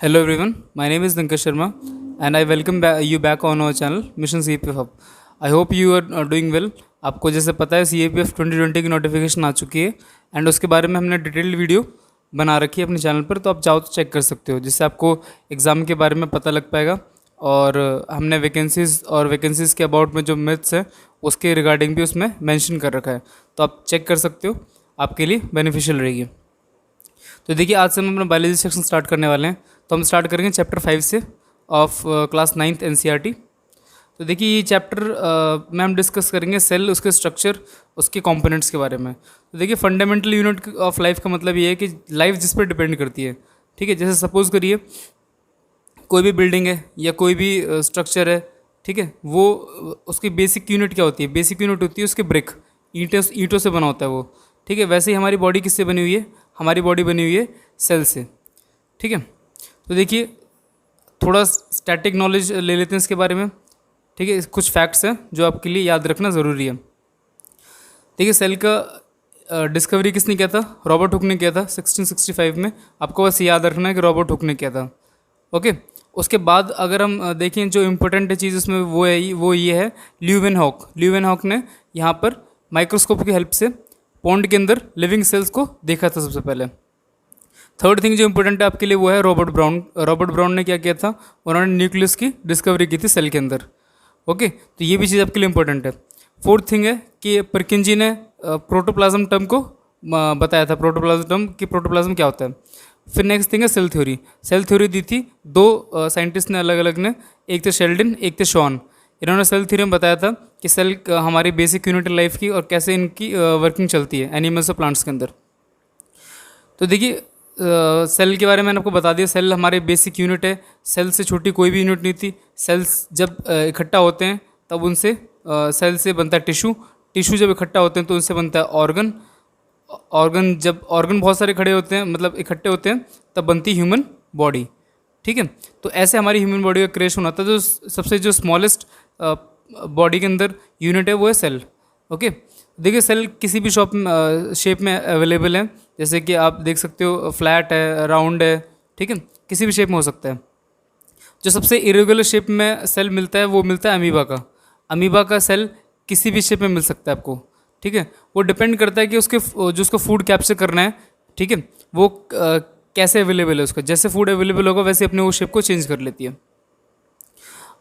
Hello everyone, my name is Dinkar Sharma and I welcome you back on our channel Mission CAPF Hub. I hope you are doing well. आपको जैसे पता है CAPF 2020 की notification आ चुकी है and उसके बारे में हमने डिटेल्ड वीडियो बना रखी है अपने चैनल पर, तो आप चाहो तो चेक कर सकते हो, जिससे आपको एग्ज़ाम के बारे में पता लग पाएगा। और हमने वैकेंसीज़ के अबाउट में जो मिथ्स है उसके रिगार्डिंग भी उसमें मेंशन कर रखा है, तो आप चेक कर सकते हो, आपके लिए बेनिफिशियल रहेगी। तो देखिए, आज से हम अपना बायोलॉजी सेक्शन स्टार्ट करने वाले हैं। तो हम स्टार्ट करेंगे चैप्टर 5 से ऑफ क्लास 9th NCERT। तो देखिए, ये चैप्टर में हम डिस्कस करेंगे सेल, उसके स्ट्रक्चर, उसके कंपोनेंट्स के बारे में। तो देखिए, फंडामेंटल यूनिट ऑफ लाइफ का मतलब ये है कि लाइफ जिस पर डिपेंड करती है। ठीक है, जैसे सपोज करिए कोई भी बिल्डिंग है या कोई भी स्ट्रक्चर है, ठीक है, वो उसकी बेसिक यूनिट क्या होती है? बेसिक यूनिट होती है उसकी ब्रिक, ईंटों से बना होता है वो। ठीक है, वैसे ही हमारी बॉडी किससे बनी हुई है? हमारी बॉडी बनी हुई है सेल से। ठीक है, तो देखिए, थोड़ा स्टैटिक नॉलेज ले लेते हैं इसके बारे में। ठीक है, कुछ फैक्ट्स हैं जो आपके लिए याद रखना ज़रूरी है। देखिए, सेल का डिस्कवरी किसने किया था? रॉबर्ट हुक ने किया था 1665 में। आपको बस याद रखना है कि रॉबर्ट हुक ने किया था। ओके, उसके बाद अगर हम देखें, जो इम्पोर्टेंट चीज़ उसमें वो ये है, ल्यूवेनहॉक ने यहाँ पर माइक्रोस्कोप की हेल्प से पॉन्ड के अंदर लिविंग सेल्स को देखा था सबसे पहले। थर्ड थिंग जो इंपॉर्टेंट है आपके लिए वो है रॉबर्ट ब्राउन ने क्या किया था? उन्होंने न्यूक्लियस की डिस्कवरी की थी सेल के अंदर। ओके, तो ये भी चीज़ आपके लिए इंपॉर्टेंट है। फोर्थ थिंग है कि परकिंजी ने प्रोटोप्लाज्म टर्म को बताया था, प्रोटोप्लाज्म क्या होता है। फिर नेक्स्ट थिंग है सेल थ्योरी दी थी दो साइंटिस्ट ने, अलग अलग ने, एक थे शेल्डन, एक थे शॉन। इन्होंने सेल थ्योरी में बताया था कि सेल हमारी बेसिक यूनिट लाइफ की और कैसे इनकी वर्किंग चलती है एनिमल्स और प्लांट्स के अंदर। तो देखिए, सेल के बारे में मैंने आपको बता दिया, सेल हमारे बेसिक यूनिट है। सेल से छोटी कोई भी यूनिट नहीं थी। सेल्स जब इकट्ठा होते हैं तब उनसे सेल से बनता है टिश्यू जब इकट्ठा होते हैं तो उनसे बनता है जब ऑर्गन बहुत सारे खड़े होते हैं, मतलब इकट्ठे होते हैं, तब बनती ह्यूमन बॉडी। ठीक है, तो ऐसे हमारी ह्यूमन बॉडी का क्रिएशन होता है। जो सबसे जो स्मॉलेस्ट बॉडी के अंदर यूनिट है वो है सेल। ओके, देखिए, सेल किसी भी शेप में अवेलेबल है, जैसे कि आप देख सकते हो, फ्लैट है, राउंड है, ठीक है, किसी भी शेप में हो सकता है। जो सबसे इरेगुलर शेप में सेल मिलता है वो मिलता है अमीबा का सेल किसी भी शेप में मिल सकता है आपको। ठीक है, वो डिपेंड करता है कि उसको फूड कैप्चर करना है। ठीक है, वो कैसे अवेलेबल है उसका, जैसे फूड अवेलेबल होगा वैसे अपने वो शेप को चेंज कर लेती है।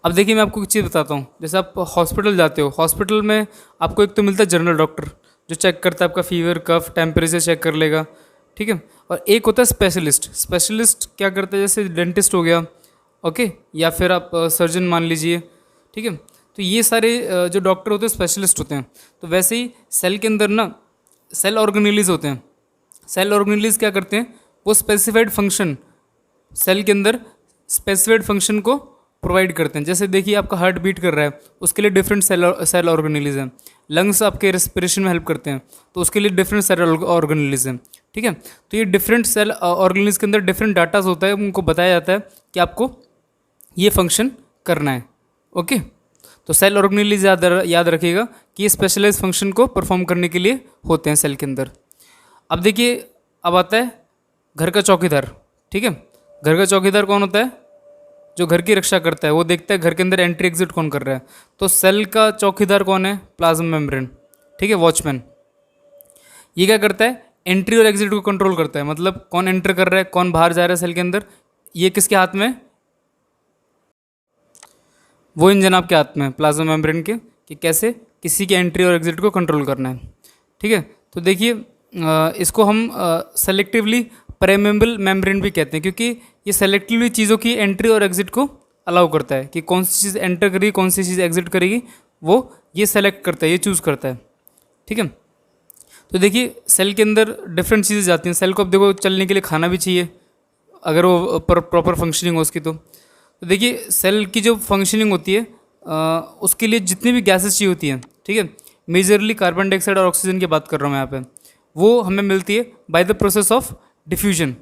अब देखिए, मैं आपको एक चीज़ बताता हूँ। जैसे आप हॉस्पिटल जाते हो, हॉस्पिटल में आपको एक तो मिलता है जनरल डॉक्टर, जो चेक करता है आपका फीवर, कफ, टेम्परेचर चेक कर लेगा। ठीक है, और एक होता है स्पेशलिस्ट क्या करता है? जैसे डेंटिस्ट हो गया, ओके, या फिर आप सर्जन मान लीजिए। ठीक है, तो ये सारे जो डॉक्टर होते हैं स्पेशलिस्ट होते हैं। तो वैसे ही सेल के अंदर ना सेल ऑर्गेनेलीज होते हैं। सेल ऑर्गेनेलीज क्या करते हैं? वो सेल के अंदर स्पेसिफाइड फंक्शन को प्रोवाइड करते हैं। जैसे देखिए, आपका हार्ट बीट कर रहा है, उसके लिए डिफरेंट सेल ऑर्गेनेलीज हैं। लंग्स आपके रेस्पिरेशन में हेल्प करते हैं, तो उसके लिए डिफरेंट सेल ऑर्गेनेलीज हैं। ठीक है, तो ये डिफरेंट सेल ऑर्गेनेलीज के अंदर डिफरेंट डाटाज होता है, उनको बताया जाता है कि आपको ये फंक्शन करना है। ओके, तो सेल ऑर्गेनेलीज याद रखिएगा कि ये स्पेशलाइज फंक्शन को परफॉर्म करने के लिए होते हैं सेल के अंदर। अब देखिए, अब आता है घर का चौकीदार। ठीक है, घर का चौकीदार कौन होता है? जो घर की रक्षा करता है, वो देखता है घर के अंदर एंट्री एग्जिट कौन कर रहा है। तो सेल का चौकीदार कौन है? Plasma membrane. ठीक है, वॉचमैन। ये क्या करता है? एंट्री और एग्जिट को कंट्रोल करता है, मतलब कौन एंटर कर रहा है, कौन बाहर जा रहा है सेल के अंदर, ये किसके हाथ में? वो इन जनाब के हाथ में, प्लाज्मा मेम्ब्रेन के, कि कैसे किसी के एंट्री और एग्जिट को कंट्रोल करना है। ठीक है, तो देखिए, इसको हम सेलेक्टिवली परमेबल मेम्ब्रेन भी कहते हैं, क्योंकि ये सेलेक्टिवली चीज़ों की एंट्री और एग्जिट को अलाउ करता है कि कौन सी चीज़ एंटर करेगी, कौन सी चीज़ एग्जिट करेगी, वो ये सेलेक्ट करता है, ये चूज़ करता है। ठीक है, तो देखिए, सेल के अंदर डिफरेंट चीज़ें जाती हैं। सेल को अब देखो, चलने के लिए खाना भी चाहिए, अगर वो प्रॉपर फंक्शनिंग हो उसकी। तो देखिए, सेल की जो फंक्शनिंग होती है उसके लिए जितनी भी गैसेस चाहिए होती हैं, ठीक है, मेजरली कार्बन डाइऑक्साइड और ऑक्सीजन की बात कर रहा हूँ मैं यहाँ पे, वो हमें मिलती है bye the process of diffusion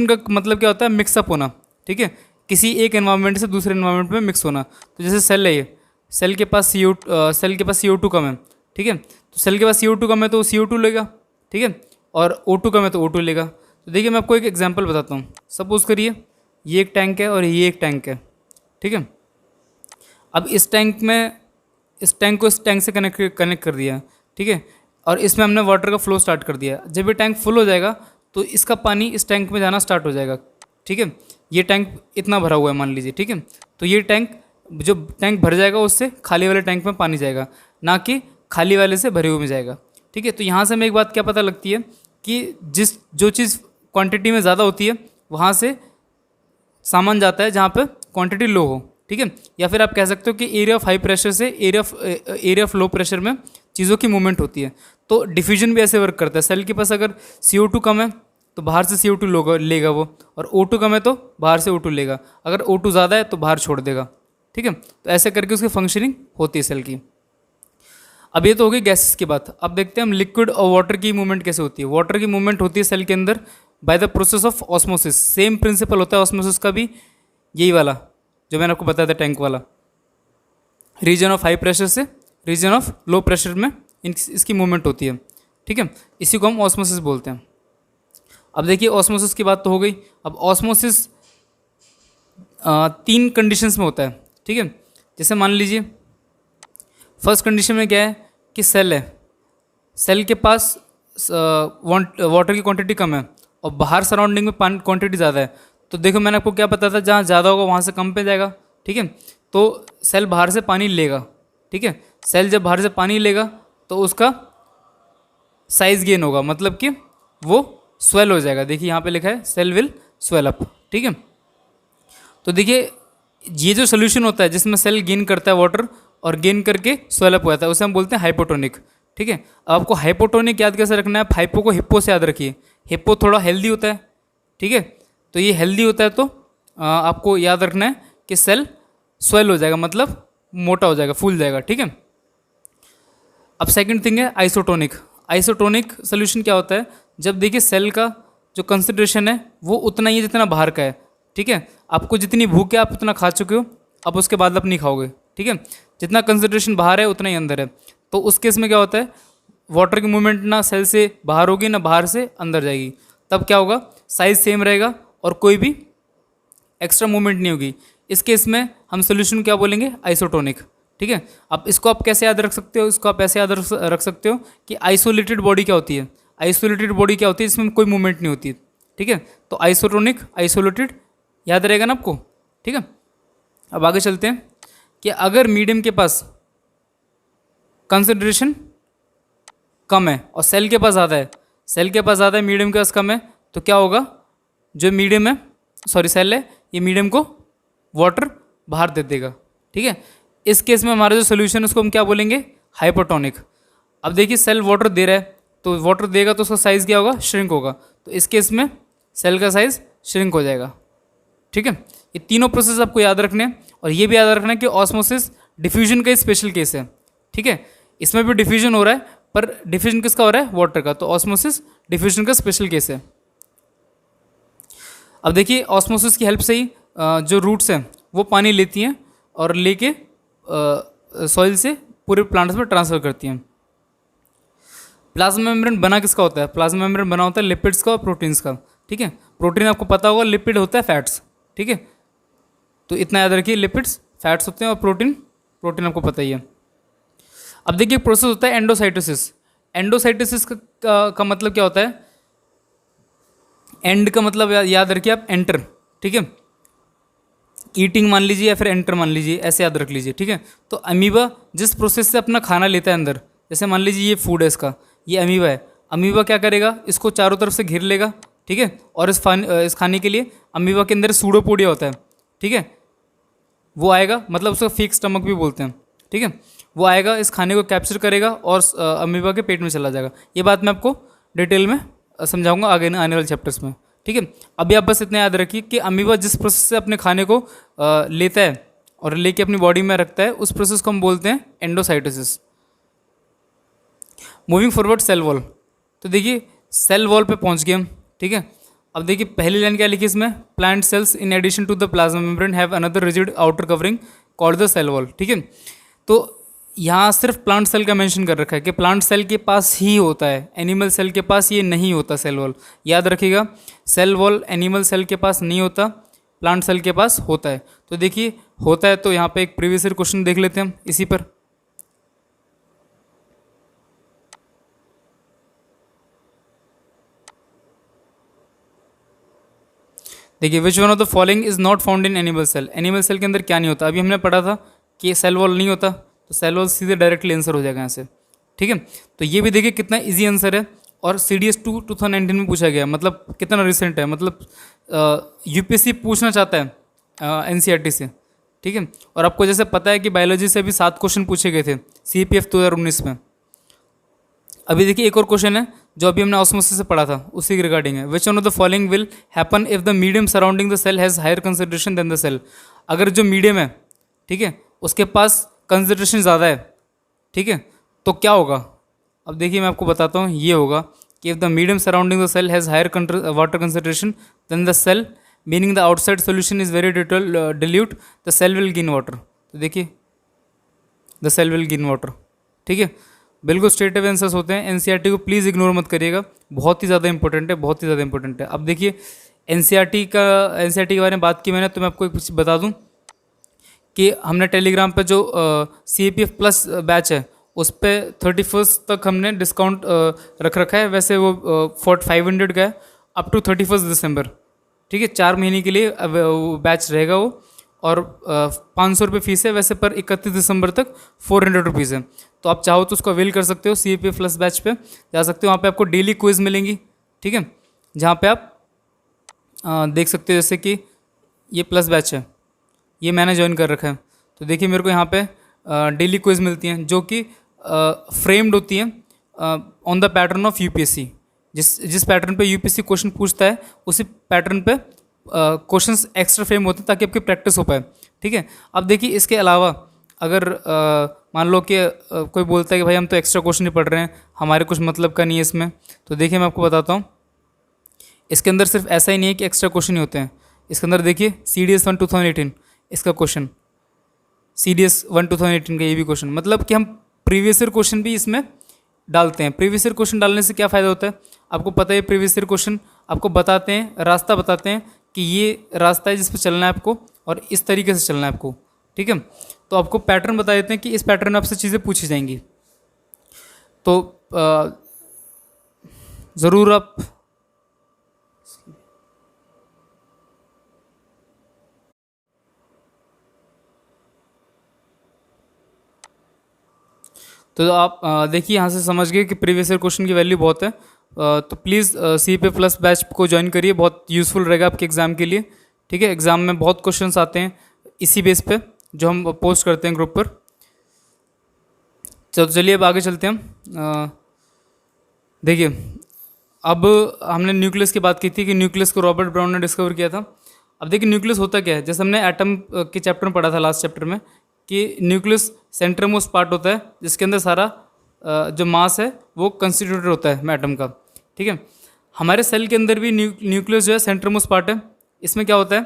का मतलब क्या होता है? मिक्सअप होना। ठीक है, किसी एक एनवायरनमेंट से दूसरे एनवायरनमेंट में मिक्स होना। तो जैसे सेल है, ये सेल के पास CO2 कम है। ठीक है, तो सेल के पास CO2 कम है तो CO2 लेगा। ठीक है, और O2 कम है तो O2 लेगा। तो देखिए, मैं आपको एक एग्जांपल बताता हूँ। सपोज करिए ये एक टैंक है और ये एक टैंक है, ठीक है। अब इस टैंक को इस टैंक से कनेक्ट कर दिया, ठीक है, और इसमें हमने वाटर का फ्लो स्टार्ट कर दिया। जब ये टैंक फुल हो जाएगा तो इसका पानी इस टैंक में जाना स्टार्ट हो जाएगा, ठीक है। ये टैंक इतना भरा हुआ है मान लीजिए, ठीक है। तो ये टैंक, जो टैंक भर जाएगा उससे खाली वाले टैंक में पानी जाएगा, ना कि खाली वाले से भरे हुए में जाएगा, ठीक है। तो यहाँ से हमें एक बात क्या पता लगती है कि जो चीज़ क्वांटिटी में ज़्यादा होती है वहाँ से सामान जाता है जहाँ पे क्वांटिटी लो हो, ठीक है। या फिर आप कह सकते हो कि एरिया ऑफ हाई प्रेशर से एरिया ऑफ लो प्रेशर में चीज़ों की मूवमेंट होती है। तो डिफ्यूजन भी ऐसे वर्क करता है। सेल के पास अगर CO2 कम है तो बाहर से CO2 लेगा वो, और O2 कम है तो बाहर से O2 लेगा, अगर O2 ज़्यादा है तो बाहर छोड़ देगा, ठीक है। तो ऐसे करके उसकी फंक्शनिंग होती है सेल की। अब ये तो हो गई गैसेस की बात। अब देखते हैं हम लिक्विड और वाटर की मूवमेंट कैसे होती है। वाटर की मूवमेंट होती है सेल के अंदर by the process of osmosis. Same principle होता है ऑस्मोसिस का भी, यही वाला जो मैंने आपको बताया था टैंक वाला। रीजन ऑफ हाई प्रेशर से रीजन ऑफ लो प्रेशर में इसकी मूवमेंट होती है, ठीक है। इसी को हम ऑस्मोसिस बोलते हैं। अब देखिए ऑस्मोसिस की बात तो हो गई। अब ऑस्मोसिस 3 कंडीशंस में होता है, ठीक है। जैसे मान लीजिए फर्स्ट कंडीशन में क्या है कि सेल है, सेल के पास वाटर की क्वांटिटी कम है और बाहर सराउंडिंग में पानी क्वांटिटी ज़्यादा है। तो देखो मैंने आपको क्या बताया था, जहाँ ज़्यादा होगा वहाँ से कम पे जाएगा, ठीक है। तो सेल बाहर से पानी लेगा, ठीक है। सेल जब बाहर से पानी लेगा तो उसका साइज गेन होगा, मतलब कि वो स्वेल हो जाएगा। देखिए यहाँ पे लिखा है सेल विल स्वेल अप, ठीक है। तो देखिए ये जो सोल्यूशन होता है जिसमें सेल गेन करता है वाटर और गेन करके स्वेल अप हो जाता है, उसे हम बोलते हैं हाइपोटोनिक, ठीक है। अब आपको हाइपोटोनिक याद कैसे रखना है, आप हाइपो को हिप्पो से याद रखिए। हिप्पो थोड़ा हेल्दी होता है, ठीक है। तो ये हेल्दी होता है तो आपको याद रखना है कि सेल स्वेल हो जाएगा, मतलब मोटा हो जाएगा, फूल जाएगा, ठीक है। अब सेकंड थिंग है आइसोटोनिक। आइसोटोनिक सोल्यूशन क्या होता है, जब देखिए सेल का जो कंसंट्रेशन है वो उतना ही है जितना बाहर का है, ठीक है। आपको जितनी भूख है आप उतना खा चुके हो, अब उसके बाद आप नहीं खाओगे, ठीक है। जितना कंसंट्रेशन बाहर है उतना ही अंदर है। तो उस केस में क्या होता है, वाटर की मूवमेंट ना सेल से बाहर होगी ना बाहर से अंदर जाएगी। तब क्या होगा, साइज सेम रहेगा और कोई भी एक्स्ट्रा मूवमेंट नहीं होगी। इस केस में हम सोल्यूशन क्या बोलेंगे, आइसोटोनिक, ठीक है। अब इसको आप कैसे याद रख सकते हो, इसको आप ऐसे याद रख सकते हो कि आइसोलेटेड बॉडी क्या होती है। आइसोलेटेड बॉडी क्या होती है, इसमें कोई मूवमेंट नहीं होती, ठीक है। तो आइसोटोनिक, आइसोलेटेड याद रहेगा ना आपको, ठीक है। अब आगे चलते हैं कि अगर मीडियम के पास कंसंट्रेशन कम है और सेल के पास ज़्यादा है, सेल के पास ज़्यादा है मीडियम के पास कम है, तो क्या होगा, जो मीडियम है सेल है, ये मीडियम को वाटर बाहर दे देगा, ठीक है। इस केस में हमारा जो सोल्यूशन है उसको हम क्या बोलेंगे, हाइपोटोनिक। अब देखिए सेल वाटर दे रहा है तो वाटर देगा तो उसका साइज़ क्या होगा, श्रिंक होगा। तो इस केस में सेल का साइज़ श्रिंक हो जाएगा, ठीक है। ये तीनों प्रोसेस आपको याद रखने हैं और ये भी याद रखना है कि ऑस्मोसिस डिफ्यूजन का स्पेशल केस है, ठीक है। इसमें भी डिफ्यूजन हो रहा है पर डिफ्यूजन किसका हो रहा है, वाटर का। तो ऑस्मोसिस डिफ्यूजन का स्पेशल केस है। अब देखिए ऑस्मोसिस की हेल्प से ही जो रूट्स हैं वो पानी लेती हैं और लेके सॉइल से पूरे प्लांट्स में ट्रांसफ़र करती हैं। प्लाज्मा मेम्ब्रेन बना किसका होता है, प्लाज्मा मेम्ब्रेन बना होता है लिपिड्स का और प्रोटीन्स का, ठीक है। प्रोटीन आपको पता होगा, लिपिड होता है फैट्स, ठीक है। तो इतना याद रखिए, लिपिड्स फैट्स होते हैं और प्रोटीन आपको पता ही है। अब देखिए प्रोसेस होता है एंडोसाइटोसिस। एंडोसाइटोसिस का मतलब क्या होता है, एंड का मतलब याद रखिए आप, एंटर, ठीक है। ईटिंग मान लीजिए या फिर एंटर मान लीजिए, ऐसे याद रख लीजिए, ठीक है। तो अमीबा जिस प्रोसेस से अपना खाना लेता है अंदर, जैसे मान लीजिए ये फूड है इसका, ये अमीबा है। अमीबा क्या करेगा, इसको चारों तरफ से घेर लेगा, ठीक है। और इस खाने के लिए अमीबा के अंदर सूडोपोडिया होता है, ठीक है। वो आएगा, मतलब उसका फेक स्टमक भी बोलते हैं, ठीक है। वो आएगा, इस खाने को कैप्चर करेगा और अमीबा के पेट में चला जाएगा। ये बात मैं आपको डिटेल में समझाऊंगा आगे आने वाले चैप्टर्स में, ठीक है। अभी आप बस इतना याद रखिए कि अमीबा जिस प्रोसेस से अपने खाने को लेता है और लेके अपनी बॉडी में रखता है, उस प्रोसेस को हम बोलते हैं endocytosis. Moving forward, cell wall. तो देखिए सेल वॉल पे पहुंच गए हम, ठीक है। अब देखिए पहली लाइन क्या लिखी इसमें, plant cells in addition to the plasma membrane have another rigid outer covering called the cell wall, ठीक है। तो यहाँ सिर्फ प्लांट सेल का मेंशन कर रखा है कि प्लांट सेल के पास ही होता है, एनिमल सेल के पास ये नहीं होता सेल वॉल। याद रखिएगा, सेल वॉल एनिमल सेल के पास नहीं होता, प्लांट सेल के पास होता है। तो देखिए होता है, तो यहाँ पे एक प्रीवियस ईयर क्वेश्चन देख लेते हैं हम इसी पर। देखिए which one of the following is not found in animal cell. Animal cell के अंदर क्या नहीं होता? अभी हमने पढ़ा था कि सेल वॉल नहीं होता, तो सेल वॉल सीधे डायरेक्टली आंसर हो जाएगा यहाँ से। ठीक है, तो ये भी देखिए कितना इजी आंसर है, और CDS 2 2019 में पूछा गया, मतलब कितना रिसेंट है, मतलब यूपीएससी पूछना चाहता है NCERT से। ठीक है, और आपको जैसे पता है कि बायोलॉजी से अभी 7 क्वेश्चन पूछे गए थे CPF 2019 में। अभी देखिए एक और क्वेश्चन है जो अभी हमने ऑस्मोसिस से पढ़ा था, उसी के रिगार्डिंग है। Which one of the following will happen if the medium surrounding the cell has higher concentration than the cell. अगर जो मीडियम है, ठीक है, उसके पास कंसंट्रेशन ज़्यादा है, ठीक है, तो क्या होगा? अब देखिए मैं आपको बताता हूँ, ये होगा कि if the medium surrounding the cell has higher water concentration than the cell, meaning the outside solution is very dilute, the cell will gain water. तो देखिए the cell will gain water. ठीक है, बिल्कुल स्ट्रेट अवे आंसर्स होते हैं। NCERT को please ignore मत करिएगा, बहुत ही ज़्यादा इंपॉर्टेंट है, बहुत ही ज़्यादा इंपॉर्टेंट है। अब देखिए NCERT के बारे में बात की मैंने, तो मैं आपको एक चीज़ बता दूं कि हमने टेलीग्राम पे जो CAPF प्लस बैच है उस पर 31 तक हमने डिस्काउंट रख रखा है। वैसे वो 500 का है अप टू 31 दिसंबर। ठीक है, 4 महीने के लिए बैच रहेगा वो, और 500 रुपये फीस है वैसे, पर 31 दिसंबर तक 400 रुपीज़ है। तो आप चाहो तो उसको अवेल कर सकते हो। CAPF प्लस बैच पे जा सकते हो, वहाँ पे आपको डेली क्विज मिलेंगी। ठीक है, जहाँ पे आप देख सकते हो, जैसे कि ये प्लस बैच है, ये मैंने ज्वाइन कर रखा है। तो देखिए मेरे को यहाँ पे डेली क्विज मिलती हैं जो कि फ्रेम्ड होती हैं on the pattern of UPSC। जिस पैटर्न पे UPSC क्वेश्चन पूछता है उसी पैटर्न पे क्वेश्चंस एक्स्ट्रा फ्रेम होते हैं ताकि आपकी प्रैक्टिस हो पाए। ठीक है, अब देखिए इसके अलावा अगर मान लो कि कोई बोलता है कि भाई हम तो एक्स्ट्रा क्वेश्चन नहीं पढ़ रहे हैं, हमारे कुछ मतलब का नहीं है इसमें, तो देखिए मैं आपको बताता हूँ, इसके अंदर सिर्फ ऐसा ही नहीं है कि एक्स्ट्रा क्वेश्चन ही होते हैं। इसके अंदर देखिए CDS 1 2018 इसका क्वेश्चन, CDS 1 2018 का ये भी क्वेश्चन, मतलब कि हम प्रीवियस ईयर क्वेश्चन भी इसमें डालते हैं। प्रीवियस ईयर क्वेश्चन डालने से क्या फ़ायदा होता है, आपको पता है प्रीवियस ईयर क्वेश्चन आपको बताते हैं, रास्ता बताते हैं कि ये रास्ता है जिस पर चलना है आपको, और इस तरीके से चलना है आपको। ठीक है, तो आपको पैटर्न बता देते हैं कि इस पैटर्न में आपसे चीज़ें पूछी जाएंगी। तो ज़रूर आप देखिए यहाँ से समझ गए कि प्रीवियस ईयर क्वेश्चन की वैल्यू बहुत है। तो प्लीज़ CAPF प्लस बैच को ज्वाइन करिए, बहुत यूज़फुल रहेगा आपके एग्ज़ाम के लिए। ठीक है, एग्ज़ाम में बहुत क्वेश्चंस आते हैं इसी बेस पे जो हम पोस्ट करते हैं ग्रुप पर। चलिए अब आगे चलते हैं हम। देखिए अब हमने न्यूक्लियस की बात की थी कि न्यूक्लियस को रॉबर्ट ब्राउन ने डिस्कवर किया था। अब देखिए न्यूक्लियस होता क्या है, जैसे हमने एटम के चैप्टर में पढ़ा था लास्ट चैप्टर में कि न्यूक्लियस सेंटर मोस्ट पार्ट होता है जिसके अंदर सारा जो मास है वो कंस्टिट्यूटेड होता है एटम का। ठीक है, हमारे सेल के अंदर भी न्यूक्लियस जो है सेंटर मोस्ट पार्ट है। इसमें क्या होता है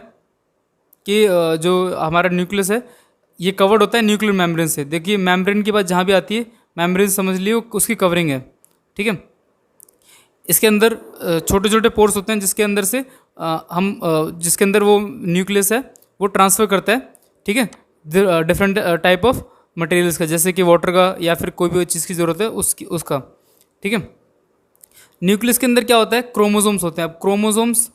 कि जो हमारा न्यूक्लियस है ये कवर्ड होता है न्यूक्लियर मेम्ब्रेन से। देखिए मेम्ब्रेन की बात जहाँ भी आती है, मेम्ब्रेन समझ लियो उसकी कवरिंग है। ठीक है, इसके अंदर छोटे छोटे पोर्स होते हैं जिसके अंदर से जिसके अंदर वो न्यूक्लियस है वो ट्रांसफ़र करता है। ठीक है, डिफरेंट टाइप ऑफ मटेरियल्स का, जैसे कि वाटर का या फिर कोई भी चीज़ की ज़रूरत है उसका। ठीक है, न्यूक्लियस के अंदर क्या होता है, क्रोमोसोम्स होते हैं। अब क्रोमोसोम्स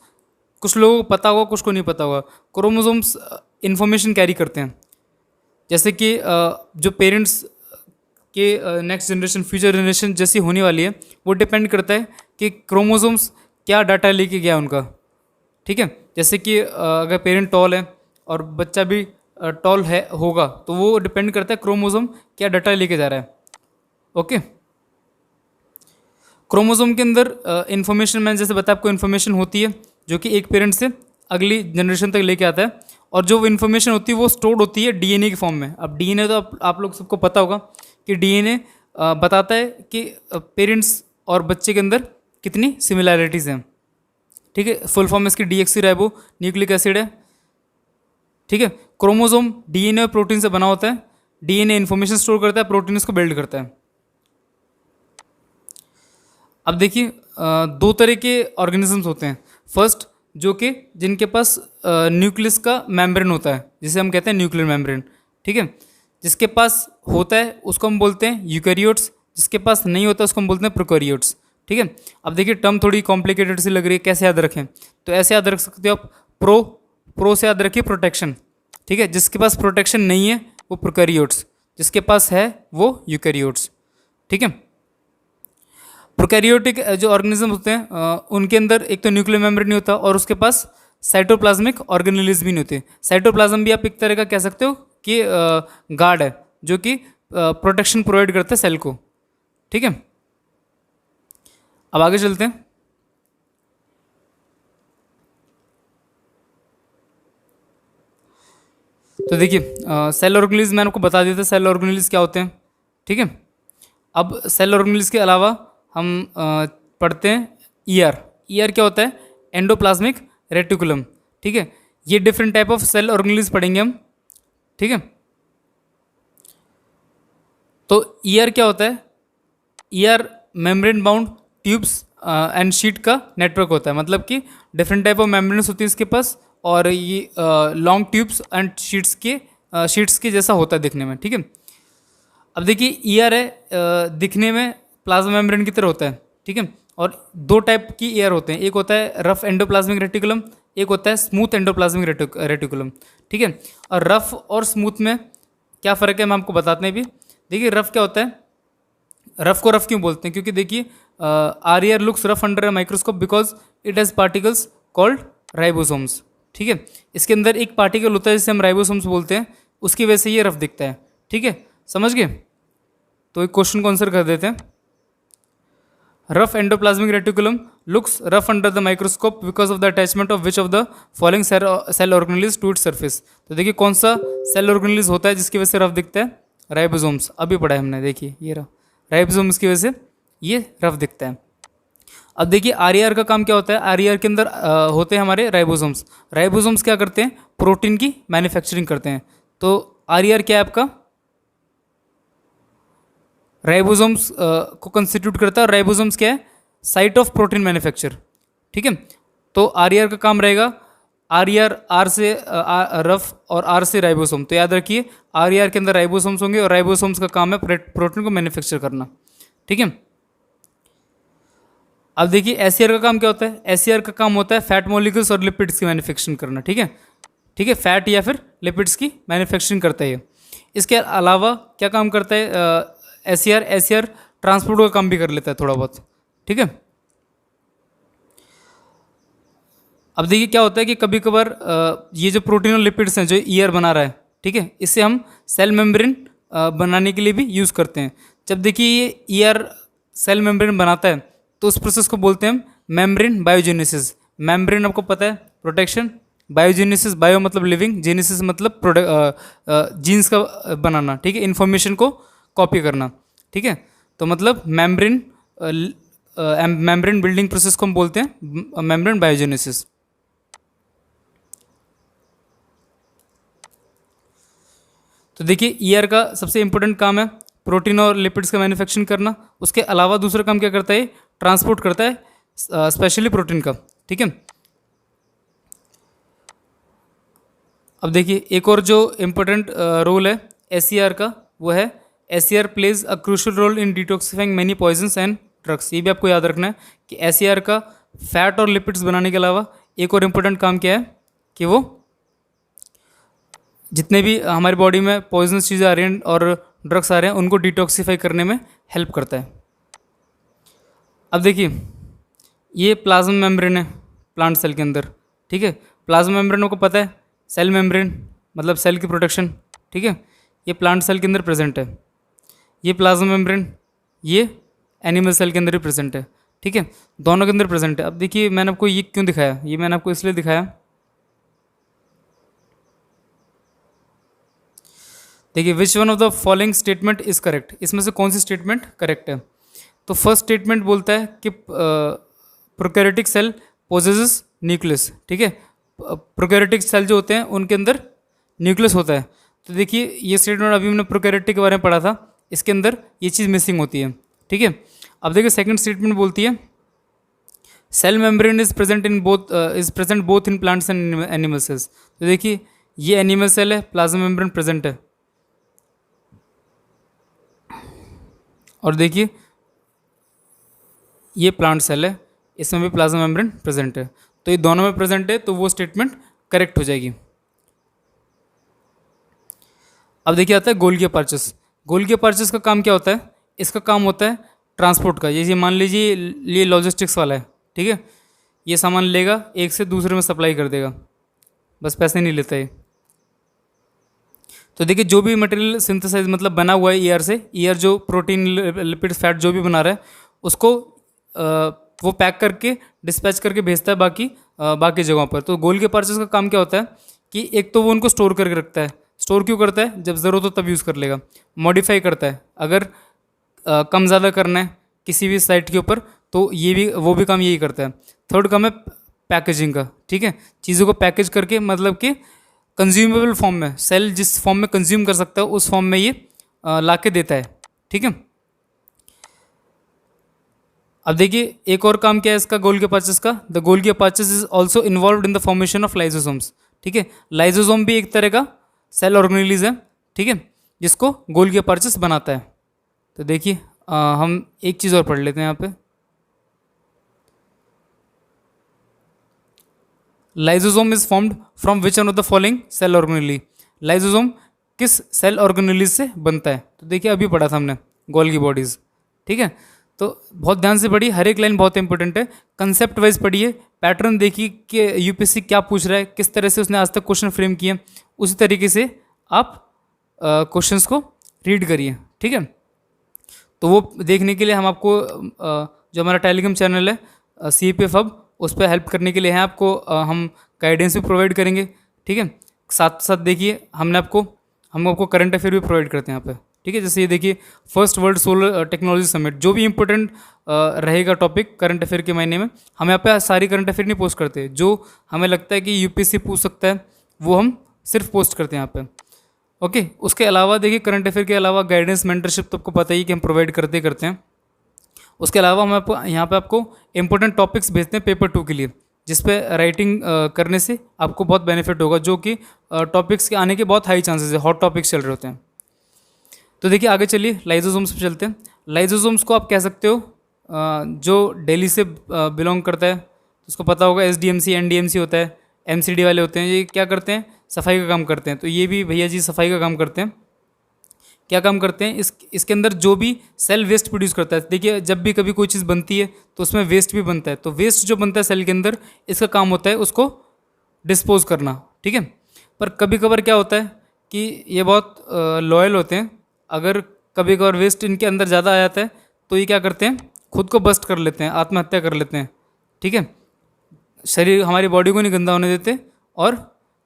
कुछ लोगों को पता होगा, कुछ को नहीं पता होगा। क्रोमोसोम्स इन्फॉर्मेशन कैरी करते हैं, जैसे कि जो पेरेंट्स के नेक्स्ट जनरेशन, फ्यूचर जनरेशन जैसी होने वाली है, वो डिपेंड करता है कि क्रोमोसोम्स क्या डाटा लेके गया उनका। ठीक है, जैसे कि अगर पेरेंट टॉल है और बच्चा भी टॉल है होगा, तो वो डिपेंड करता है क्रोमोसोम क्या डाटा लेके जा रहा है। ओके, क्रोमोसोम के अंदर इन्फॉर्मेशन, मैंने जैसे बताया आपको, इन्फॉर्मेशन होती है जो कि एक पेरेंट से अगली जनरेशन तक लेके आता है, और जो इन्फॉर्मेशन होती है वो स्टोर्ड होती है DNA के फॉर्म में। अब DNA तो आप लोग सबको पता होगा कि DNA बताता है कि पेरेंट्स और बच्चे के अंदर कितनी सिमिलैरिटीज़ हैं। ठीक है, फुल फॉर्म इसकी DHC राइबो न्यूक्लिक एसिड है। ठीक है, क्रोमोसोम DNA और प्रोटीन से बना होता है। DNA इन्फॉर्मेशन स्टोर करता है, प्रोटीन इसको बिल्ड करता है। अब देखिए दो तरह के ऑर्गेनिजम्स होते हैं। फर्स्ट जो कि जिनके पास न्यूक्लियस का मेम्ब्रेन होता है, जिसे हम कहते हैं न्यूक्लियर मेम्ब्रेन, ठीक है। जिसके पास होता है उसको हम बोलते हैं यूकैरियोट्स, जिसके पास नहीं होता उसको हम बोलते हैं प्रोकैरियोट्स, ठीक है। अब देखिए टर्म थोड़ी कॉम्प्लिकेटेड सी लग रही है, कैसे याद रखें? तो ऐसे याद रख सकते हो आप, प्रो से याद रखिए प्रोटेक्शन, ठीक है। जिसके पास प्रोटेक्शन नहीं है वो प्रोकैरियोट्स, जिसके पास है वो यूकैरियोट्स, ठीक है। प्रोकैरियोटिक जो ऑर्गेनिज्म होते हैं उनके अंदर एक तो न्यूक्लियर मेम्ब्रेन नहीं होता और उसके पास साइटोप्लाज्मिक ऑर्गेनेल्स भी नहीं होते। साइटोप्लाज्म भी आप एक तरह का कह सकते हो कि गार्ड है, जो कि प्रोटेक्शन प्रोवाइड करता है सेल को, ठीक है। अब आगे चलते हैं। तो देखिए सेल ऑर्गेनेल्स मैंने आपको बता दिया था सेल ऑर्गेनेल्स क्या होते हैं, ठीक है। अब सेल ऑर्गेनेल्स के अलावा हम पढ़ते हैं ईआर। ईआर क्या होता है? एंडोप्लाज्मिक रेटिकुलम, ठीक है। ये different type of cell organelles पढ़ेंगे हम, ठीक है। तो ईआर क्या होता है? ER membrane bound tubes and sheet का नेटवर्क होता है, मतलब कि डिफरेंट टाइप ऑफ मेम्ब्रेन्स होती है इसके पास, और ये लॉन्ग ट्यूब्स एंड शीट्स के जैसा होता है दिखने में, ठीक है। अब देखिए ईआर है दिखने में प्लाज्मा मेम्ब्रेन की तरह होता है, ठीक है। और दो टाइप की ईआर होते हैं, एक होता है रफ एंडोप्लाज्मिक रेटिकुलम, एक होता है स्मूथ एंडोप्लाज्मिक रेटिकुलम, ठीक है। और रफ और स्मूथ में क्या फ़र्क है हम आपको बताते हैं भी। देखिए रफ क्या होता है? रफ को रफ क्यों बोलते हैं? क्योंकि देखिए R ER looks rough under a microscope because it has particles called ribosomes, ठीक है। इसके अंदर एक पार्टिकल होता है जिसे हम राइबोसोम्स बोलते हैं, उसकी वजह से ये रफ दिखता है, ठीक है। समझ गए? तो एक क्वेश्चन को आंसर कर देते हैं। Rough endoplasmic reticulum looks rough under the microscope because of the attachment of which of the following cell organelles to its surface. तो देखिए कौन सा सेल ऑर्गेनेल्स होता है जिसकी वजह से रफ दिखता है? राइबोसोम्स। अभी पढ़ा है हमने, देखिए ये रहा राइबोसोम्स की वजह से ये रफ दिखता है। अब देखिए आरईआर का काम क्या होता है? आरईआर के अंदर होते हैं हमारे राइबोसोम्स। राइबोसोम्स क्या करते हैं? प्रोटीन की मैन्युफैक्चरिंग करते हैं। तो आरईआर क्या है आपका? राइबोसोम्स को कंस्टिट्यूट करता है। और राइबोसोम्स क्या है? साइट ऑफ प्रोटीन मैन्युफैक्चर, ठीक है। तो आरईआर का काम रहेगा, आरईआर आर से रफ और आर से राइबोसोम। तो याद रखिए आरईआर के अंदर राइबोसोम्स होंगे और राइबोसोम्स का काम है प्रोटीन को मैन्युफैक्चर करना, ठीक है। अब देखिए एसईआर का काम क्या होता है? एसईआर का काम होता है फैट मॉलिक्यूल्स और लिपिड्स की मैन्युफैक्चरिंग करना, ठीक है। ठीक है, फैट या फिर लिपिड्स की मैन्युफैक्चरिंग करता है ये। इसके अलावा क्या काम करता है एसईआर? एसईआर ट्रांसपोर्ट का काम भी कर लेता है थोड़ा बहुत, ठीक है। अब देखिए क्या होता है कि कभी कभार ये जो प्रोटीन और लिपिड्स हैं जो ईआर बना रहा है, ठीक है, इसे हम सेल मेम्ब्रेन बनाने के लिए भी यूज़ करते हैं। जब देखिए ये ईआर सेल मेम्ब्रेन बनाता है तो उस प्रोसेस को बोलते हैं हम मेम्ब्रेन बायोजेनेसिस। मेम्ब्रेन आपको पता है प्रोटेक्शन, बायोजेनेसिस, बायो मतलब लिविंग, जेनेसिस मतलब जीन्स का बनाना, ठीक है, इन्फॉर्मेशन को कॉपी करना, ठीक है। तो मतलब मेम्ब्रेन मेम्ब्रेन बिल्डिंग प्रोसेस को हम बोलते हैं मेम्ब्रेन बायोजेनेसिस। तो देखिए ईआर का सबसे इंपॉर्टेंट काम है प्रोटीन और लिपिड्स का मैन्युफैक्चरिंग करना। उसके अलावा दूसरा काम क्या करता है? ट्रांसपोर्ट करता है स्पेशली प्रोटीन का, ठीक है। अब देखिए एक और जो इम्पोर्टेंट रोल है एसईआर का, वो है SER plays a crucial role in detoxifying many poisons and drugs. ये भी आपको याद रखना है कि एसईआर का फैट और लिपिड्स बनाने के अलावा एक और इम्पोर्टेंट काम क्या है कि वो जितने भी हमारी बॉडी में पॉइजनस चीज़ें आ रही हैं और ड्रग्स आ रहे हैं उनको डिटॉक्सिफाई करने में हेल्प करता है। अब देखिए ये प्लाज्मा मेम्ब्रेन है प्लांट सेल के अंदर, ठीक है। प्लाज्मा मेम्ब्रेन को पता है सेल मेम्ब्रेन मतलब सेल की प्रोटेक्शन, ठीक है। ये प्लांट सेल के अंदर प्रेजेंट है, ये प्लाज्मा मेम्ब्रेन ये एनिमल सेल के अंदर ही प्रेजेंट है, ठीक है, दोनों के अंदर प्रेजेंट है। अब देखिए मैंने आपको ये क्यों दिखाया? ये मैंने आपको इसलिए दिखाया, देखिए which one of the following statement is correct, इसमें से कौन सी स्टेटमेंट करेक्ट है? तो फर्स्ट स्टेटमेंट बोलता है कि प्रोकैरियोटिक सेल पोजेसेस न्यूक्लियस, ठीक है। प्रोकैरियोटिक सेल जो होते हैं उनके अंदर न्यूक्लियस होता है। तो देखिए ये स्टेटमेंट अभी हमने प्रोकैरियोटिक के बारे में पढ़ा था, इसके अंदर ये चीज़ मिसिंग होती है, ठीक है। अब देखिए सेकंड स्टेटमेंट बोलती है cell membrane is present both in plants and animal cells. तो देखिए ये एनिमल सेल है, प्लाज्मा मेम्ब्रेन प्रेजेंट है, और देखिए ये प्लांट सेल है, इसमें भी प्लाज्मा मेम्ब्रेन प्रेजेंट है। तो ये दोनों में प्रेजेंट है, तो वो स्टेटमेंट करेक्ट हो जाएगी। अब देखिए आता है गोल्गी अपर्चस। गोल्गी अपर्चस का काम क्या होता है? इसका काम होता है ट्रांसपोर्ट का। जैसे मान लीजिए ये लॉजिस्टिक्स वाला है, ठीक है, ये सामान लेगा एक से दूसरे में सप्लाई कर देगा, बस पैसे नहीं लेता है। तो देखिए जो भी मटेरियल सिंथेसाइज मतलब बना हुआ है ईयर से, ईयर जो प्रोटीन लिपिड फैट जो भी बना रहा है उसको वो पैक करके डिस्पैच करके भेजता है बाकी जगहों पर। तो गोल्गी अपर्चस का काम क्या होता है कि एक तो वो उनको स्टोर करके रखता है। स्टोर क्यों करता है? जब ज़रूरत हो तब यूज़ कर लेगा। मॉडिफाई करता है, अगर कम ज़्यादा करना है किसी भी साइट के ऊपर तो ये भी वो भी काम यही करता है। थर्ड काम है पैकेजिंग का, ठीक है, चीज़ों को पैकेज करके मतलब कि कंज्यूमेबल फॉर्म में, सेल जिस फॉर्म में कंज्यूम कर सकता है उस फॉर्म में ये ला के देता है, ठीक है। अब देखिए एक और काम क्या है इसका गोल्गी अपर्चस का। The Golgi apparatus is also involve in the formation of lysosomes, ठीक है। लाइजोसोम भी एक तरह का सेल ऑर्गेनेलिज है, ठीक है, जिसको गोल्गी अपर्चस बनाता है। तो देखिए हम एक चीज़ और पढ़ लेते हैं यहाँ पे। Lysosome is formed from which one of the following cell organelle. Lysosome किस सेल ऑर्गेनेलिज से बनता है? तो देखिए अभी पढ़ा था हमने गोल्गी बॉडीज, ठीक है। तो बहुत ध्यान से पढ़िए, हर एक लाइन बहुत इंपॉर्टेंट है। कंसेप्ट वाइज पढ़िए, पैटर्न देखिए कि यूपीएससी क्या पूछ रहा है, किस तरह से उसने आज तक क्वेश्चन फ्रेम किए, उसी तरीके से आप क्वेश्चंस को रीड करिए, ठीक है। तो वो देखने के लिए हम आपको जो हमारा टेलीग्राम चैनल है CAPF हब, उस पर हेल्प करने के लिए हैं आपको हम गाइडेंस भी प्रोवाइड करेंगे, ठीक है। साथ साथ देखिए हम आपको करंट अफेयर भी प्रोवाइड करते हैं यहाँ पे, ठीक है। जैसे ये देखिए first world solar technology summit, जो भी इंपॉर्टेंट रहेगा टॉपिक करंट अफेयर के महीने में, हम यहाँ पे सारी करंट अफेयर नहीं पोस्ट करते, जो हमें लगता है कि यूपीएससी पूछ सकता है वो हम सिर्फ पोस्ट करते हैं यहाँ पे, ओके। उसके अलावा देखिए करंट अफेयर के अलावा गाइडेंस मेंटरशिप तो आपको पता ही कि हम प्रोवाइड करते हैं। उसके अलावा हम आपको यहाँ पे आपको इंपॉर्टेंट टॉपिक्स भेजते हैं पेपर 2 के लिए, जिस पे राइटिंग करने से आपको बहुत बेनिफिट होगा, जो कि टॉपिक्स के आने के बहुत हाई चांसेस है, हॉट टॉपिक्स चल रहे होते हैं। तो देखिए आगे चलिए लाइजोसोम्स पे चलते हैं। लाइजोसोम्स को आप कह सकते हो जो डेली से बिलोंग करता है, उसको पता होगा SDMC NDMC होता है, MCD वाले होते हैं, ये क्या करते हैं? सफाई का काम करते हैं। तो ये भी भैया जी सफाई का काम करते हैं। क्या काम करते हैं? इसके अंदर जो भी सेल वेस्ट प्रोड्यूस करता है, देखिए जब भी कभी कोई चीज़ बनती है तो उसमें वेस्ट भी बनता है, तो वेस्ट जो बनता है सेल के अंदर, इसका काम होता है उसको डिस्पोज करना, ठीक है। पर कभी कभार क्या होता है कि ये बहुत लॉयल होते हैं, अगर कभी कभार वेस्ट इनके अंदर ज़्यादा आ जाता है तो ये क्या करते हैं? खुद को बस्ट कर लेते हैं, आत्महत्या कर लेते हैं, ठीक है। शरीर हमारी बॉडी को नहीं गंदा होने देते और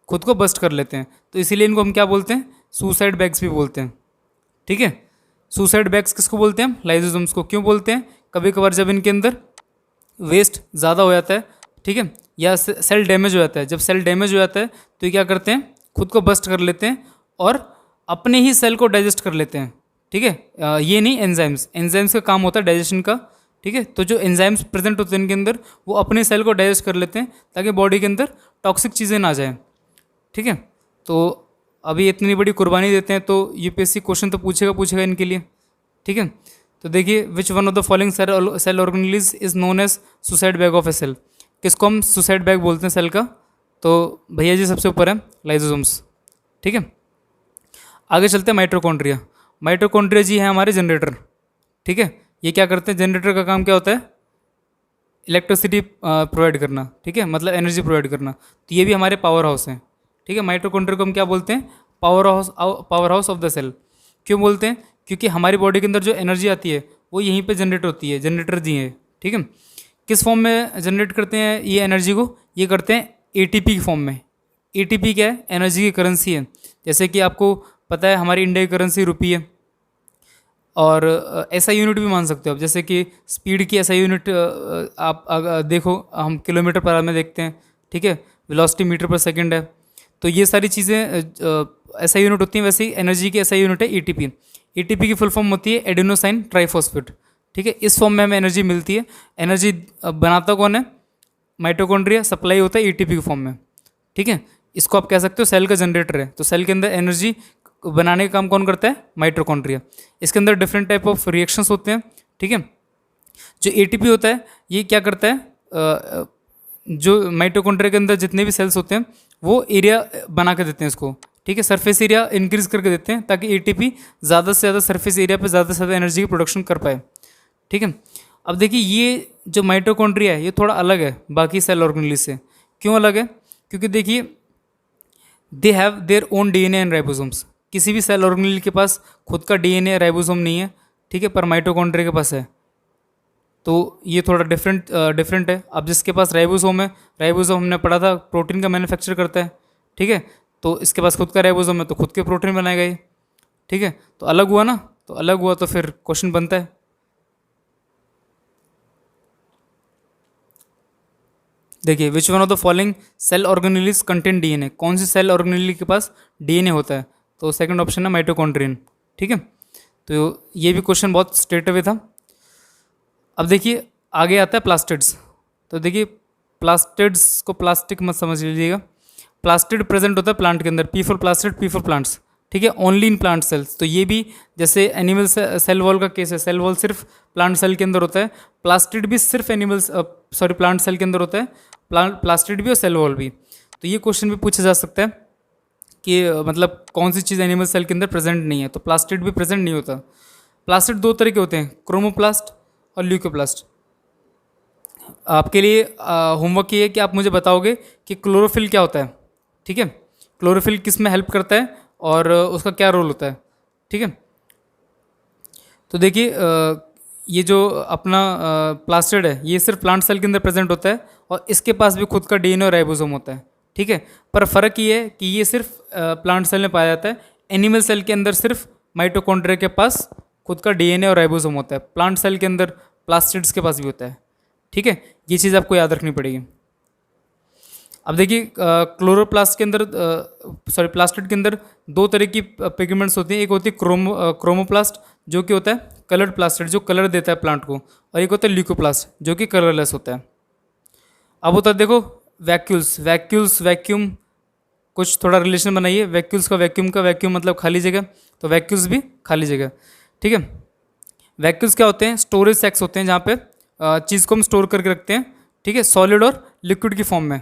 खुद को बस्ट कर लेते हैं, तो इसीलिए इनको हम क्या बोलते हैं? सुसाइड बैग्स भी बोलते हैं, ठीक है। सुसाइड बैग्स किसको बोलते हैं? हम लाइजोसोम्स को। क्यों बोलते हैं? कभी कभार जब इनके अंदर वेस्ट ज़्यादा हो जाता है, ठीक है, या सेल डैमेज हो जाता है, जब सेल डैमेज हो जाता है तो ये क्या करते हैं? खुद को बस्ट कर लेते हैं और अपने ही सेल को डाइजेस्ट कर लेते हैं, ठीक है। ये नहीं एंजाइम्स का काम होता है डाइजेशन का, ठीक है। तो जो एंजाइम्स प्रेजेंट होते हैं इनके अंदर, वो अपने सेल को डाइजेस्ट कर लेते हैं ताकि बॉडी के अंदर टॉक्सिक चीज़ें ना जाएँ, ठीक है। तो अभी इतनी बड़ी कुर्बानी देते हैं तो यूपीएससी क्वेश्चन तो पूछेगा इनके लिए, ठीक है। तो देखिए which one of the following cell organelles is known as suicide bag of a cell. किसको हम सुसाइड बैग बोलते हैं सेल का? तो भैया जी सबसे ऊपर है लाइजोसोम्स, ठीक है। आगे चलते हैं माइटोकॉन्ड्रिया। माइटोकॉन्ड्रिया जी है हमारे जनरेटर, ठीक है। ये क्या करते हैं? जनरेटर का काम क्या होता है? इलेक्ट्रिसिटी प्रोवाइड करना, ठीक है, मतलब एनर्जी प्रोवाइड करना। तो ये भी हमारे पावर हाउस हैं, ठीक है। माइटोकॉन्ड्रिया को हम क्या बोलते हैं? Power house of the cell. क्यों बोलते हैं? क्योंकि हमारी बॉडी के अंदर जो एनर्जी आती है वो यहीं पे जनरेट होती है, जनरेटर जी हैं, ठीक है। किस फॉर्म में जनरेट करते हैं ये एनर्जी को? ये करते हैं ATP की फॉर्म में। ATP क्या है? एनर्जी की करेंसी है। जैसे कि आपको पता है हमारी इंडिया की करेंसी रुपी है, और ऐसा यूनिट भी मान सकते हो आप, जैसे कि स्पीड की ऐसा यूनिट आप देखो, हम किलोमीटर पर आवर में देखते हैं, ठीक है, वेलोसिटी मीटर पर सेकंड है। तो ये सारी चीज़ें ऐसा यूनिट होती हैं, वैसे ही एनर्जी की ऐसा यूनिट है ATP। ATP की फुल फॉर्म होती है एडेनोसाइन ट्राइफॉस्फेट, ठीक है, इस फॉर्म में हमें एनर्जी मिलती है। एनर्जी बनाता कौन है? माइटोकॉन्ड्रिया। सप्लाई होता है एटीपी के फॉर्म में। ठीक है, इसको आप कह सकते हो सेल का जनरेटर है। तो सेल के अंदर एनर्जी बनाने का काम कौन करता है? माइटोकॉन्ड्रिया। इसके अंदर डिफरेंट टाइप ऑफ रिएक्शंस होते हैं। ठीक है, जो एटीपी होता है ये क्या करता है, जो माइटोकॉन्ड्रिया के अंदर जितने भी सेल्स होते हैं वो एरिया बना के देते हैं इसको। ठीक है, सरफेस एरिया इंक्रीज करके देते हैं ताकि एटीपी ज़्यादा से ज़्यादा सरफेस एरिया पे ज़्यादा से ज़्यादा एनर्जी की प्रोडक्शन कर पाए। ठीक है, अब देखिए ये जो माइटोकॉन्ड्रिया है ये थोड़ा अलग है बाकी सेल ऑर्गेनेल से। क्यों अलग है? क्योंकि देखिए they have their own DNA and ribosomes. किसी भी सेल ऑर्गेनेल के पास खुद का डीएनए राइबोसोम नहीं है। ठीक है, पर माइटोकॉन्ड्रिया के पास है। तो ये थोड़ा डिफरेंट है। अब जिसके पास राइबोसोम है, राइबोसोम हमने पढ़ा था प्रोटीन का मैन्युफैक्चर करता है। ठीक है, तो इसके पास खुद का राइबोसोम है तो खुद के प्रोटीन बनाएगा ये। ठीक है, तो अलग हुआ ना, तो अलग हुआ तो फिर क्वेश्चन बनता है। देखिए which one of the following cell organelles contain DNA. कौन सी सेल ऑर्गेनेल के पास डीएनए होता है? तो सेकंड ऑप्शन है माइटोकॉन्ड्रियन। ठीक है, तो ये भी क्वेश्चन बहुत स्ट्रेट अवे था। अब देखिए आगे आता है प्लास्टिड्स। तो देखिए प्लास्टिड्स को प्लास्टिक मत समझ लीजिएगा। प्लास्टिड प्रेजेंट होता है प्लांट के अंदर। P for plastid, P for plants. ठीक है, ओनली इन प्लांट सेल्स। तो ये भी जैसे एनिमल सेल वॉल का केस है, सेल वॉल सिर्फ प्लांट सेल के अंदर होता है। प्लास्टिड भी सिर्फ प्लांट सेल के अंदर होता है। प्लास्टिड भी और सेल वॉल भी। तो ये क्वेश्चन भी पूछा जा सकता है कि मतलब कौन सी चीज़ एनिमल सेल के अंदर प्रेजेंट नहीं है। तो प्लास्टिड भी प्रेजेंट नहीं होता। प्लास्टिड दो तरह के होते हैं, क्रोमोप्लास्ट और ल्यूकोप्लास्ट। आपके लिए होमवर्क ये है कि आप मुझे बताओगे कि क्लोरोफिल क्या होता है। ठीक है, क्लोरोफिल किस में हेल्प करता है और उसका क्या रोल होता है। ठीक है, तो देखिए ये जो अपना प्लास्टिड है ये सिर्फ प्लांट सेल के अंदर प्रेजेंट होता है और इसके पास भी खुद का डीएनए और राइबोसोम होता है। ठीक है, पर फ़र्क ये है कि ये सिर्फ प्लांट सेल में पाया जाता है। एनिमल सेल के अंदर सिर्फ माइटोकॉन्ड्रिया के पास खुद का डीएनए और राइबोसोम होता है। प्लांट सेल के अंदर प्लास्टिड्स के पास भी होता है। ठीक है, ये चीज़ आपको याद रखनी पड़ेगी। अब देखिए क्लोरोप्लास्ट के अंदर प्लास्टिड के अंदर दो तरह की पिगमेंट्स होती हैं। एक होती है क्रोमोप्लास्ट जो कि होता है कलर्ड प्लास्टिड जो कलर देता है प्लांट को, और एक होता है ल्यूकोप्लास्ट जो कि कलरलेस होता है। अब होता है देखो वैक्यूल्स वैक्यूम, कुछ थोड़ा रिलेशन बनाइए। वैक्यूल्स का वैक्यूम मतलब खाली जगह, तो वैक्यूल्स भी खाली जगह। ठीक है, वैक्यूल्स क्या होते हैं? स्टोरेज सैक्स होते हैं जहाँ पे चीज़ को हम स्टोर करके रखते हैं। ठीक है, सॉलिड और लिक्विड की फॉर्म में।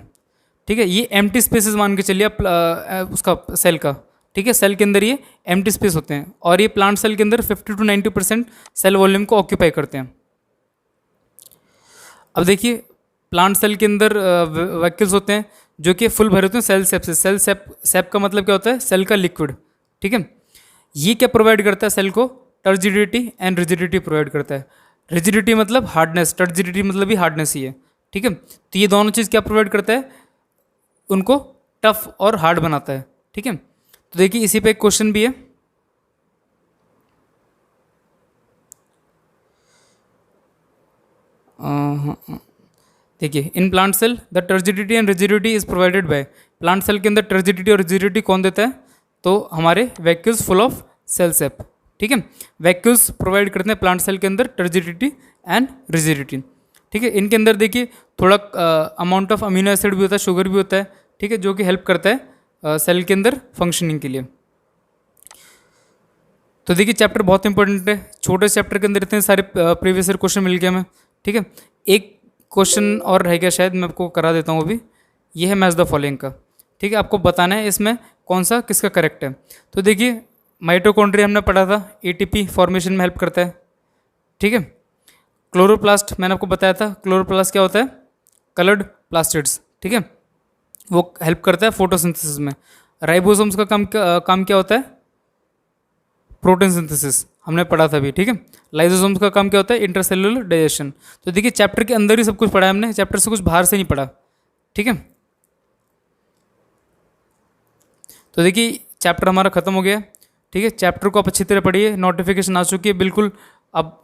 ठीक है, ये एम्प्टी स्पेसेस मान के चलिए आप उसका सेल का। ठीक है, सेल के अंदर ये एम्प्टी स्पेस होते हैं और ये प्लांट सेल के अंदर 50 to 90% सेल वॉल्यूम को ऑक्यूपाई करते हैं। अब देखिए प्लांट सेल के अंदर वैक्यूल्स होते हैं जो कि फुल भरे होते हैं सेल सेप से। सेप का मतलब क्या होता है? सेल का लिक्विड। ठीक है, ये क्या प्रोवाइड करता है सेल को? टर्जिडिटी एंड रिजिडिटी प्रोवाइड करता है। रिजिडिटी मतलब हार्डनेस, टर्जिडिटी मतलब भी हार्डनेस ही है। ठीक है, तो ये दोनों चीज़ क्या प्रोवाइड करता है? उनको टफ और हार्ड बनाता है। ठीक है, तो देखिए इसी पे एक क्वेश्चन भी है। देखिए in plant cell the turgidity and rigidity is provided by. Plant cell के अंदर टर्जिडिटी और रिजिडिटी कौन देता है? तो हमारे वैक्यूल्स फुल ऑफ सेल सेप। ठीक है, वैक्यूल्स प्रोवाइड करते हैं प्लांट सेल के अंदर टर्जिडिटी एंड रिजिडिटी। ठीक है, इनके अंदर देखिए थोड़ा अमाउंट ऑफ अमीनो एसिड भी होता है, शुगर भी होता है। ठीक है, जो कि हेल्प करता है सेल के अंदर फंक्शनिंग के लिए। तो देखिए चैप्टर बहुत इंपॉर्टेंट है। छोटे चैप्टर के अंदर इतने सारे प्रीवियस ईयर क्वेश्चन मिल गए हमें। ठीक है, एक क्वेश्चन और रहेगा शायद, मैं आपको करा देता हूँ अभी। ये है मैच द फॉलोइंग का। ठीक है, आपको बताना है इसमें कौन सा किसका करेक्ट है। तो देखिए माइटोकॉन्ड्रिया हमने पढ़ा था, एटीपी फॉर्मेशन में हेल्प करता है। ठीक है, क्लोरोप्लास्ट मैंने आपको बताया था। क्लोरोप्लास्ट क्या होता है? Coloured plastids. ठीक है, वो हेल्प करता है फोटोसिंथेसिस में। राइबोसोम्स का काम क्या होता है? प्रोटीन सिंथेसिस, हमने पढ़ा था अभी। ठीक है, लाइसोसोम्स का काम क्या होता है? Intercellular digestion. तो देखिए चैप्टर के अंदर ही सब कुछ पढ़ा है हमने, चैप्टर से कुछ बाहर से नहीं पढ़ा। ठीक है, तो देखिए चैप्टर हमारा खत्म हो गया। ठीक है, चैप्टर को आप अच्छी तरह पढ़िए। नोटिफिकेशन आ चुकी है बिल्कुल। अब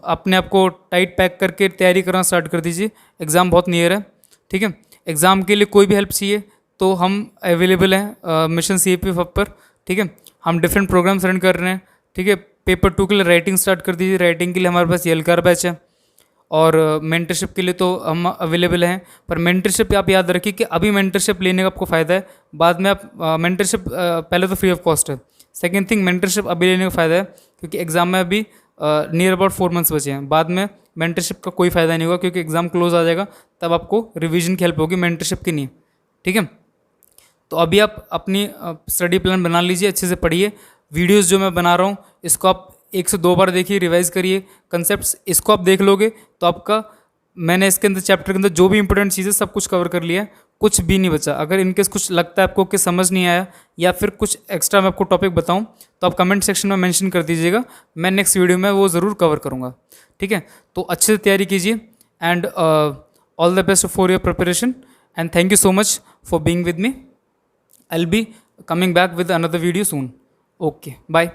अपने आप को टाइट पैक करके तैयारी करना स्टार्ट कर दीजिए। एग्ज़ाम बहुत नियर है। ठीक है, एग्ज़ाम के लिए कोई भी हेल्प चाहिए तो हम अवेलेबल हैं मिशन CAPF हब पर। ठीक है, हम डिफरेंट प्रोग्राम्स रन कर रहे हैं। ठीक है, पेपर 2 के लिए राइटिंग स्टार्ट कर दीजिए। राइटिंग के लिए हमारे पास एलकार बैच है, और मेंटरशिप के लिए तो हम अवेलेबल हैं। पर मेंटरशिप आप याद रखिए कि अभी मेंटरशिप लेने का आपको फ़ायदा है, बाद में आप मेंटरशिप पहले तो फ्री ऑफ कॉस्ट है। सेकेंड थिंग, मेंटरशिप अभी लेने का फ़ायदा है क्योंकि एग्ज़ाम में अभी नियर अबाउट 4 मंथ्स बचे हैं। बाद में मेंटरशिप का कोई फ़ायदा नहीं होगा क्योंकि एग्ज़ाम क्लोज आ जाएगा, तब आपको रिवीजन की हेल्प होगी, मेंटरशिप की नहीं। ठीक है, तो अभी आप अपनी स्टडी प्लान बना लीजिए, अच्छे से पढ़िए। वीडियोस जो मैं बना रहा हूँ इसको आप 1 से 2 बार देखिए, रिवाइज करिए कंसेप्ट्स। इसको आप देख लोगे तो आपका, मैंने इसके अंदर चैप्टर के अंदर जो भी इंपॉर्टेंट चीज़ें सब कुछ कवर कर लिया है, कुछ भी नहीं बचा। अगर इनकेस कुछ लगता है आपको कि समझ नहीं आया या फिर कुछ एक्स्ट्रा मैं आपको टॉपिक बताऊं तो आप कमेंट सेक्शन में मेंशन कर दीजिएगा, मैं नेक्स्ट वीडियो में वो ज़रूर कवर करूँगा। ठीक है, तो अच्छे से तैयारी कीजिए and all the best for your preparation and thank you so much for being with me. I'll be coming back with another video soon. Okay, bye.